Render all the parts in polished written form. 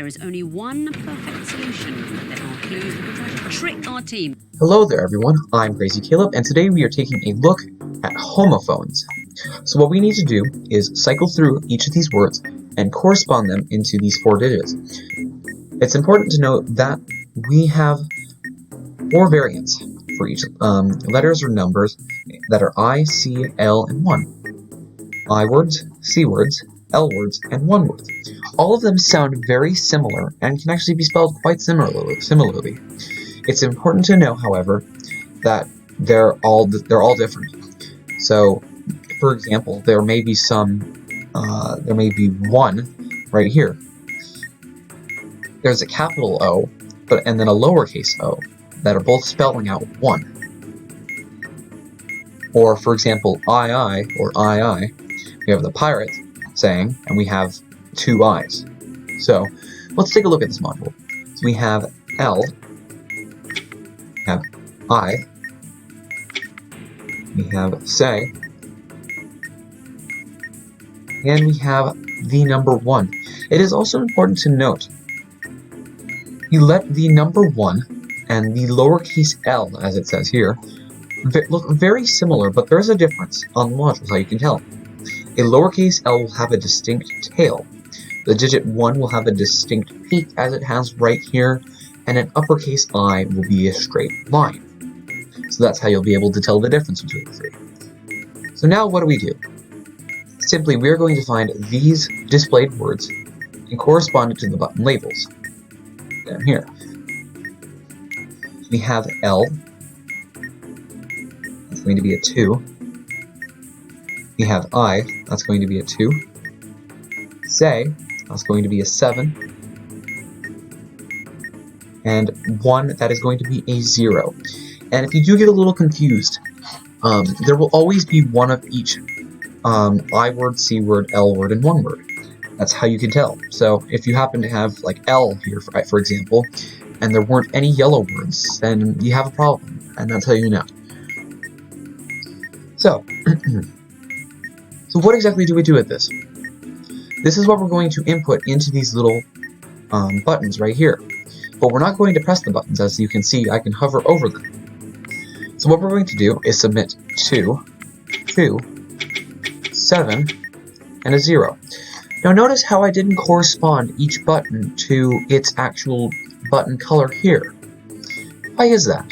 There is only one perfect solution. There are clues that will try to trick our team. Hello there everyone, I'm Crazy Caleb, and today we are taking a look at homophones. So what we need to do is cycle through each of these words and correspond them into these 4 digits. It's important to note that we have 4 variants for each letters or numbers that are I, C, L, and 1. I words, C words, L words, and 1 words. All of them sound very similar and can actually be spelled quite similarly. It's important to know, however, that they're all different. So, for example, there may be one right here. There's a capital O, and then a lowercase o that are both spelling out 1. Or, for example, I, or II, we have the pirate saying, and we have 2 I's. So, let's take a look at this module. So we have L, we have I, we have say, and we have the number 1. It is also important to note, you let the number 1 and the lowercase l, as it says here, look very similar, but there's a difference on the modules, how you can tell. A lowercase l will have a distinct tail. The digit 1 will have a distinct peak, as it has right here, and an uppercase I will be a straight line. So that's how you'll be able to tell the difference between the 3. So now what do? Simply, we are going to find these displayed words and correspond it to the button labels. Down here. We have L. That's going to be a 2. We have I. That's going to be a 2. Say. That's going to be a 7. And 1. That is going to be a 0. And if you do get a little confused, there will always be one of each I word, C word, L word, and 1 word. That's how you can tell. So if you happen to have like L here, for example, and there weren't any yellow words, then you have a problem, and that's how you know. So, so what exactly do we do with this? This is what we're going to input into these little buttons right here. But we're not going to press the buttons. As you can see, I can hover over them. So what we're going to do is submit 2, 2, 7, and a 0. Now notice how I didn't correspond each button to its actual button color here. Why is that?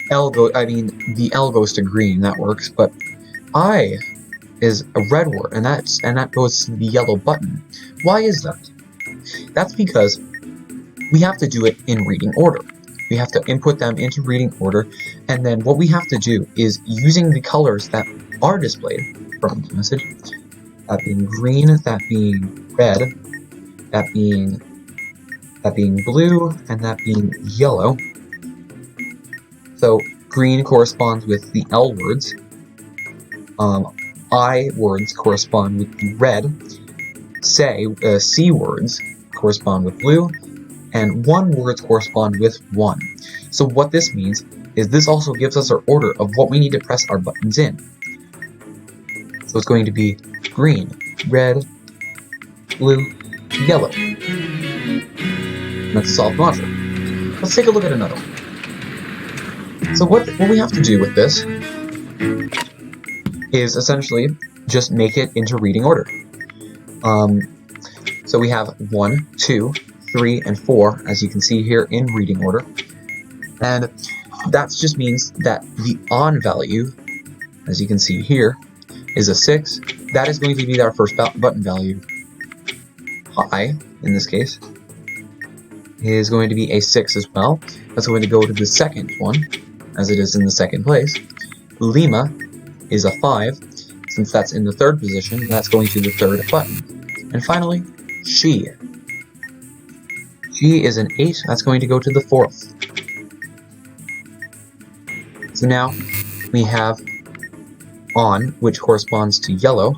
The L goes to green, that works, but I is a red word, and that goes to the yellow button. Why is that? That's because we have to do it in reading order. We have to input them into reading order, and then what we have to do is using the colors that are displayed from the message, that being green, that being red, that being blue, and that being yellow. So green corresponds with the L words, I words correspond with the red, C words correspond with blue, and 1 words correspond with 1. So what this means is this also gives us our order of what we need to press our buttons in. So it's going to be green, red, blue, yellow. And that's a solved module. Let's take a look at another one. So what we have to do with this is essentially just make it into reading order. So we have 1, 2, 3, and 4, as you can see here in reading order. And that just means that the on value, as you can see here, is a 6. That is going to be our first button value. I, in this case, is going to be a 6 as well. That's going to go to the second one, as it is in the second place. Lima is a 5. Since that's in the 3rd position, that's going to the 3rd button. And finally, she. She is an 8. That's going to go to the 4th. So now we have on, which corresponds to yellow.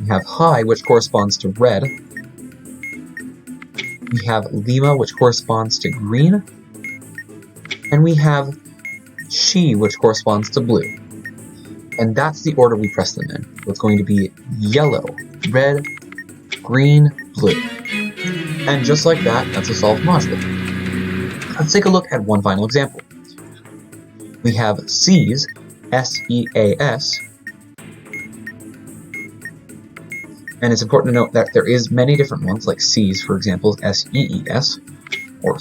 We have high, which corresponds to red. We have Lima, which corresponds to green. And we have she, which corresponds to blue. And that's the order we press them in. So it's going to be yellow, red, green, blue. And just like that, that's a solved module. Let's take a look at one final example. We have C's, S-E-A-S, and it's important to note that there is many different ones, like C's, for example, S-E-E-S, or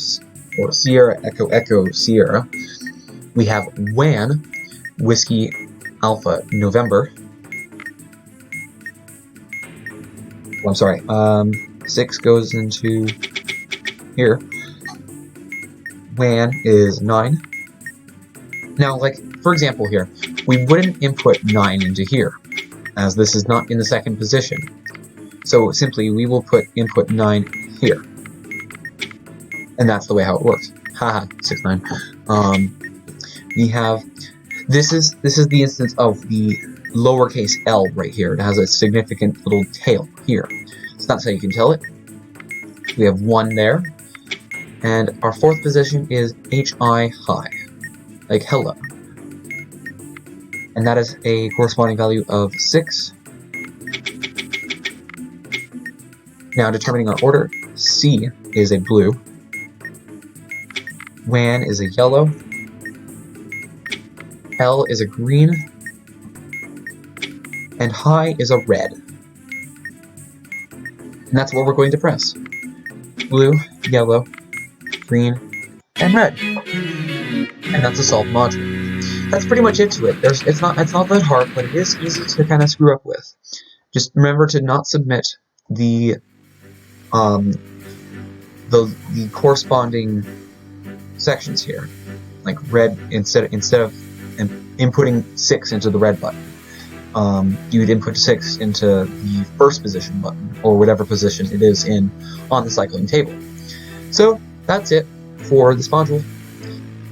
Sierra, Echo, Echo, Sierra. We have WAN, Whiskey, Alpha, November. Oh, I'm sorry, 6 goes into here. WAN is 9. Now, like, for example here, we wouldn't input 9 into here, as this is not in the second position. So simply, we will put input 9 here. And that's the way how it works. Haha, 6, 9. We have, this is the instance of the lowercase l right here. It has a significant little tail here. So that's how you can tell it. We have 1 there. And our fourth position is HI high, like hello. And that is a corresponding value of 6. Now determining our order, C is a blue, WAN is a yellow, L is a green, and high is a red. And that's what we're going to press. Blue, yellow, green, and red. And that's a solved module. That's pretty much it to it. It's not that hard, but it is easy to kind of screw up with. Just remember to not submit the corresponding sections here, like red instead of inputting 6 into the red button. You would input 6 into the first position button, or whatever position it is on the cycling table. So that's it for this module.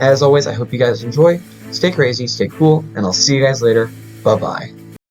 As always, I hope you guys enjoy. Stay crazy, stay cool, and I'll see you guys later. Bye-bye.